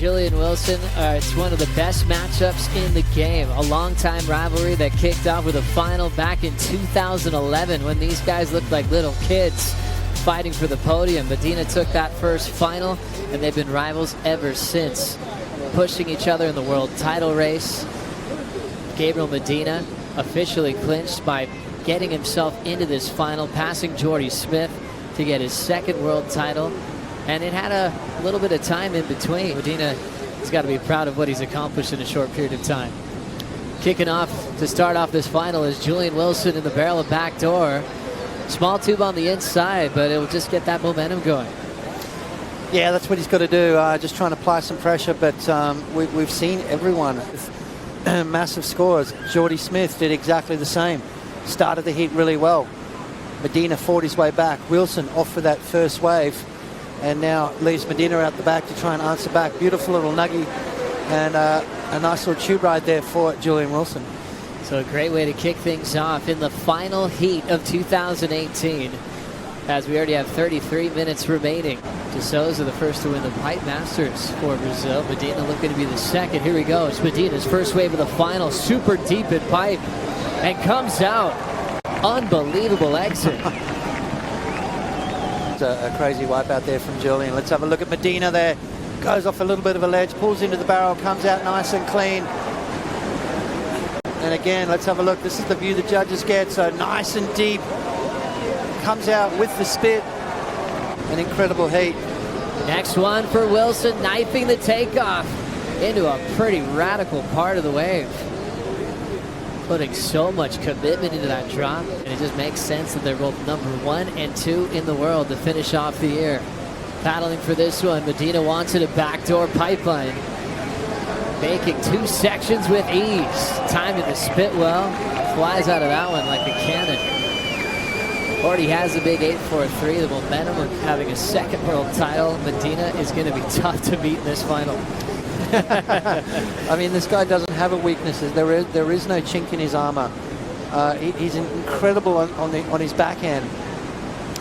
Julian Wilson, it's one of the best matchups in the game. A long-time rivalry that kicked off with a final back in 2011 when these guys looked like little kids fighting for the podium. Medina took that first final, and they've been rivals ever since, pushing each other in the world title race. Gabriel Medina officially clinched by getting himself into this final, passing Jordy Smith to get his second world title. And it had a little bit of time in between. Medina has got to be proud of what he's accomplished in a short period of time. Kicking off to start off this final is Julian Wilson in the barrel of backdoor. Small tube on the inside, but it'll just get that momentum going. Yeah, that's what he's got to do. Just trying to apply some pressure, but we've seen everyone with massive scores. Jordy Smith did exactly the same. Started the heat really well. Medina fought his way back. Wilson off for that first wave, and now leaves Medina out the back to try and answer back. Beautiful little nuggy, and a nice little tube ride there for Julian Wilson. So a great way to kick things off in the final heat of 2018, as we already have 33 minutes remaining. De Souza the first to win the Pipe Masters for Brazil. Medina looking to be the second. Here he goes. Medina's first wave of the final, super deep in pipe, and comes out. Unbelievable exit. It's a crazy wipe out there from Julian. Let's have a look at Medina there. Goes off a little bit of a ledge, pulls into the barrel, comes out nice and clean. And again, let's have a look. This is the view the judges get. So nice and deep. Comes out with the spit. An incredible heat. Next one for Wilson, knifing the takeoff into a pretty radical part of the wave. Putting so much commitment into that drop, and it just makes sense that they're both number 1 and 2 in the world to finish off the year. Paddling for this one, Medina wants it a backdoor pipeline. Making 2 sections with ease. Timing the spit well. Flies out of that one like a cannon. Already has a big 8-4-3. The momentum of having a second world title. Medina is going to be tough to beat in this final. I mean, this guy doesn't have a weakness. There is no chink in his armor. He's incredible on his backhand.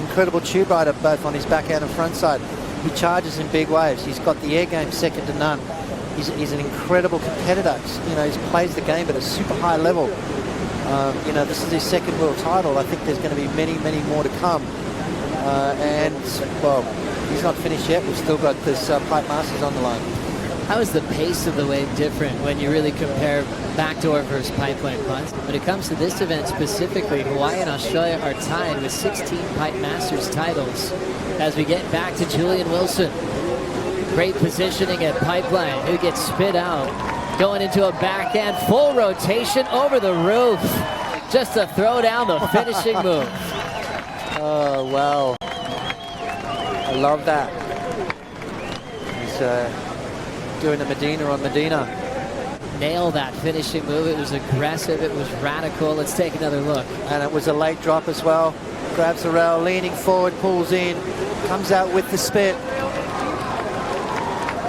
Incredible tube rider both on his backhand and front side. He charges in big waves. He's got the air game second to none. He's an incredible competitor. You know, he plays the game at a super high level. You know, this is his second world title. I think there's going to be many, many more to come. And, well, he's not finished yet. We've still got this Pipe Masters on the line. How is the pace of the wave different when you really compare backdoor versus pipeline punts? When it comes to this event specifically, Hawaii and Australia are tied with 16 Pipe Masters titles. As we get back to Julian Wilson. Great positioning at pipeline, who gets spit out. Going into a backhand, full rotation over the roof. Just to throw down the finishing move. Oh, wow. I love that. He's doing the Medina on Medina. Nail that finishing move. It was aggressive. It was radical. Let's take another look. And it was a late drop as well. Grabs the rail, leaning forward, pulls in, comes out with the spit.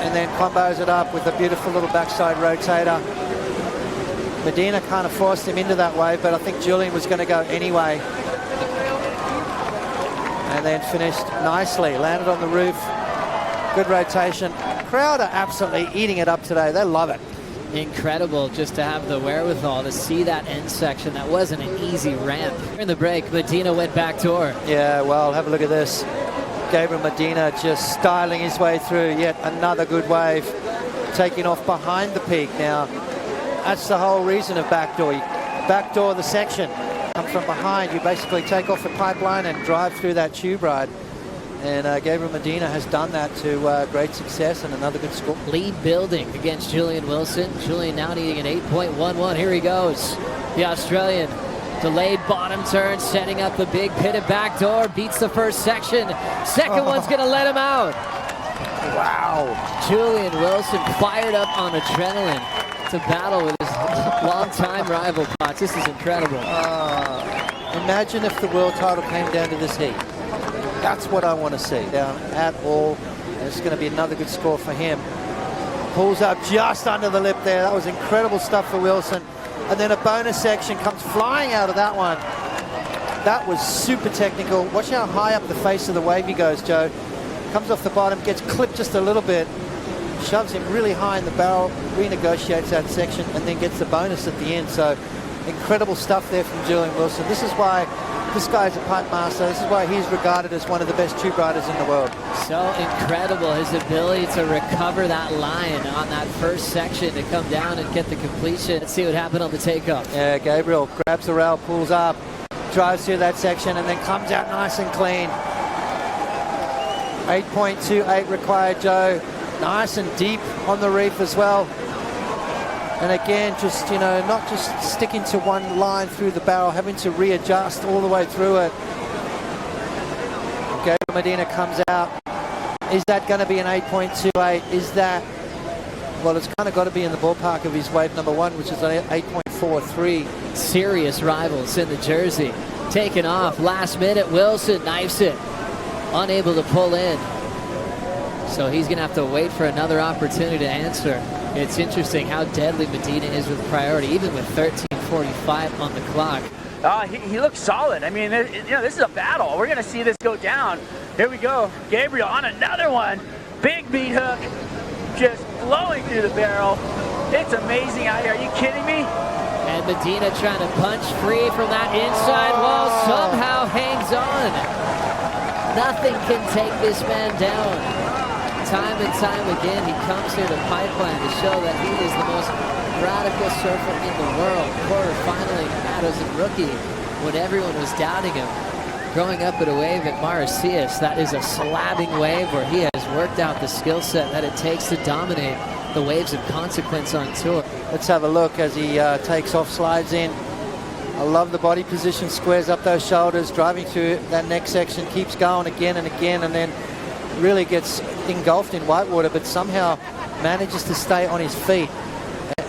And then combos it up with a beautiful little backside rotator. Medina kind of forced him into that wave, but I think Julian was going to go anyway. And then finished nicely. Landed on the roof. Good rotation. Crowd are absolutely eating it up today. They love it. Incredible just to have the wherewithal to see that end section. That wasn't an easy ramp. In the break, Medina went backdoor. Yeah, well, have a look at this. Gabriel Medina just styling his way through yet another good wave. Taking off behind the peak now. That's the whole reason of backdoor. Backdoor the section. Come from behind. You basically take off the pipeline and drive through that tube ride. And Gabriel Medina has done that to great success and another good score. Lead building against Julian Wilson. Julian now needing an 8.11. Here he goes. The Australian. Delayed bottom turn, setting up the big pitted backdoor. Beats the first section. Second one's going to let him out. Wow. Julian Wilson fired up on adrenaline to battle with his longtime rival Potts. This is incredible. Imagine if the world title came down to this heat. That's what I want to see. Down at all. And it's going to be another good score for him. Pulls up just under the lip there. That was incredible stuff for Wilson. And then a bonus section comes flying out of that one. That was super technical. Watch how high up the face of the wave he goes, Joe. Comes off the bottom, gets clipped just a little bit. shoves him really high in the barrel, renegotiates that section, and then gets the bonus at the end. So incredible stuff there from Julian Wilson. This is why this guy's a pipe master. This is why he's regarded as one of the best tube riders in the world. So incredible, his ability to recover that line on that first section, to come down and get the completion. Let's see what happened on the takeoff. Yeah, Gabriel grabs the rail, pulls up, drives through that section, and then comes out nice and clean. 8.28 required, Joe. Nice and deep on the reef as well. And again, just, you know, not just sticking to one line through the barrel, having to readjust all the way through it. Gabriel Medina comes out. Is that going to be an 8.28? Is that, well, it's kind of got to be in the ballpark of his wave number one, which is an 8.43. Serious rivals in the jersey. Taken off last minute. Wilson knifes it. Unable to pull in. So he's going to have to wait for another opportunity to answer. It's interesting how deadly Medina is with priority, even with 13:45 on the clock. He looks solid. I mean, you know, this is a battle. We're going to see this go down. Here we go. Gabriel on another one. Big beat hook. Just blowing through the barrel. It's amazing out here. Are you kidding me? And Medina trying to punch free from that inside wall. Somehow hangs on. Nothing can take this man down. Time and time again, he comes here to Pipeline to show that he is the most radical surfer in the world. Quarter-finaling Adams and rookie when everyone was doubting him. Growing up at a wave at Mauritius, that is a slabbing wave where he has worked out the skill set that it takes to dominate the waves of consequence on tour. Let's have a look as he takes off, slides in. I love the body position, squares up those shoulders, driving through that next section, keeps going again and again, and then really gets engulfed in whitewater, but somehow manages to stay on his feet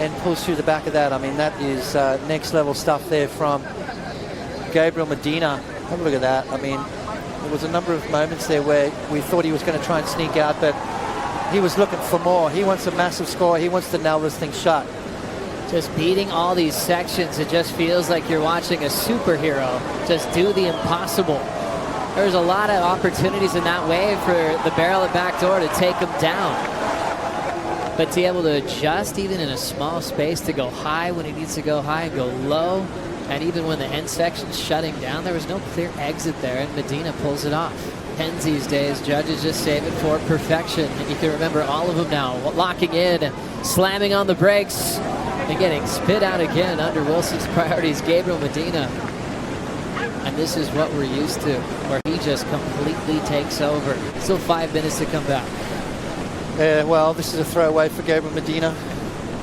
and pulls through the back of that. I mean, that is next level stuff there from Gabriel Medina. Have a look at that. I mean, there was a number of moments there where we thought he was going to try and sneak out, but he was looking for more. He wants a massive score. He wants to nail this thing shut. Just beating all these sections, it just feels like you're watching a superhero just do the impossible. There's a lot of opportunities in that wave for the barrel at backdoor to take him down. But to be able to adjust even in a small space, to go high when he needs to go high and go low, and even when the end section's shutting down, there was no clear exit there, and Medina pulls it off. Pens these days, judges just save it for perfection, and you can remember all of them now. Locking in, slamming on the brakes, and getting spit out again under Wilson's priorities, Gabriel Medina. And this is what we're used to, where he just completely takes over. Still 5 minutes to come back. Yeah, well, this is a throwaway for Gabriel Medina.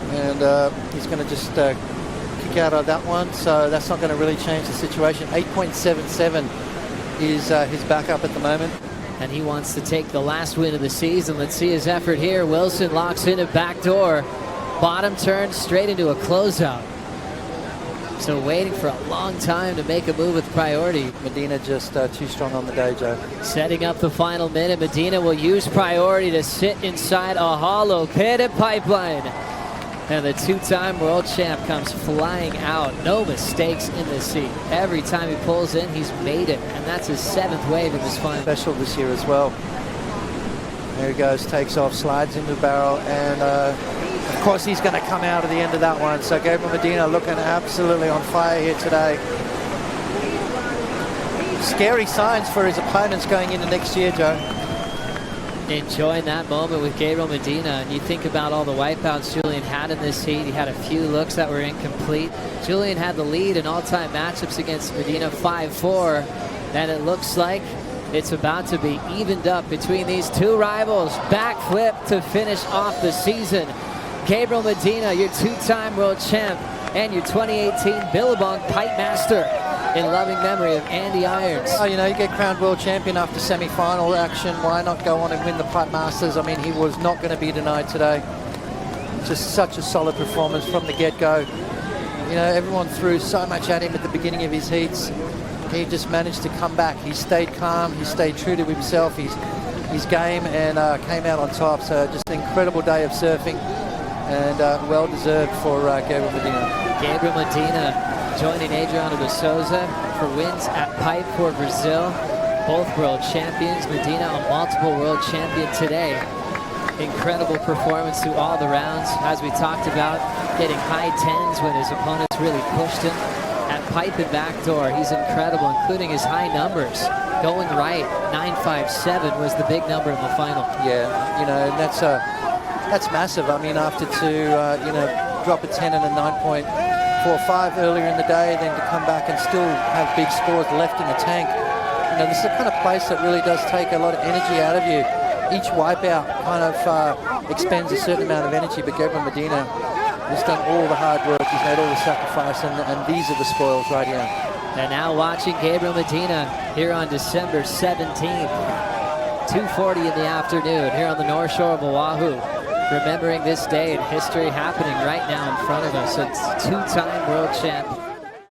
And he's going to just kick out of that one. So that's not going to really change the situation. 8.77 is his backup at the moment. And he wants to take the last win of the season. Let's see his effort here. Wilson locks in a backdoor. Bottom turn straight into a closeout. So waiting for a long time to make a move with priority. Medina just too strong on the day, Joe. Setting up the final minute, Medina will use priority to sit inside a hollow pit at Pipeline. And the two-time world champ comes flying out. No mistakes in this seat. Every time he pulls in, he's made it. And that's his 7th wave in this final. Special this year as well. There he goes, takes off, slides into the barrel, and of course he's going to come out at the end of that one. So Gabriel Medina looking absolutely on fire here today. Scary signs for his opponents going into next year, Joe. Enjoying that moment with Gabriel Medina. And you think about all the wipeouts Julian had in this heat. He had a few looks that were incomplete. Julian had the lead in all-time matchups against Medina, 5-4. And it looks like it's about to be evened up between these two rivals. Backflip to finish off the season. Gabriel Medina, your two-time world champ, and your 2018 Billabong Pipe Master, in loving memory of Andy Irons. Oh, you know, you get crowned world champion after semi-final action. Why not go on and win the Pipe Masters? I mean, he was not going to be denied today. Just such a solid performance from the get-go. You know, everyone threw so much at him at the beginning of his heats. He just managed to come back. He stayed calm. He stayed true to himself, his game, and came out on top. So just an incredible day of surfing, and well-deserved for Gabriel Medina. Gabriel Medina joining Adriano de Souza for wins at Pipe for Brazil. Both world champions. Medina, a multiple world champion today Incredible performance through all the rounds, as we talked about, getting high 10s when his opponents really pushed him. At pipe and backdoor, he's incredible, including his high numbers. Going right, 9.57 was the big number in the final. Yeah, you know, that's massive. I mean, after to you know, drop a 10 and a 9.45 earlier in the day, then to come back and still have big scores left in the tank. You know, this is the kind of place that really does take a lot of energy out of you. Each wipeout kind of expends a certain amount of energy, but Gabriel Medina has done all the hard work. He's made all the sacrifice, and these are the spoils right here. And now watching Gabriel Medina here on December 17th, 2:40 in the afternoon here on the North Shore of Oahu. Remembering this day in history happening right now in front of us. It's two-time world champ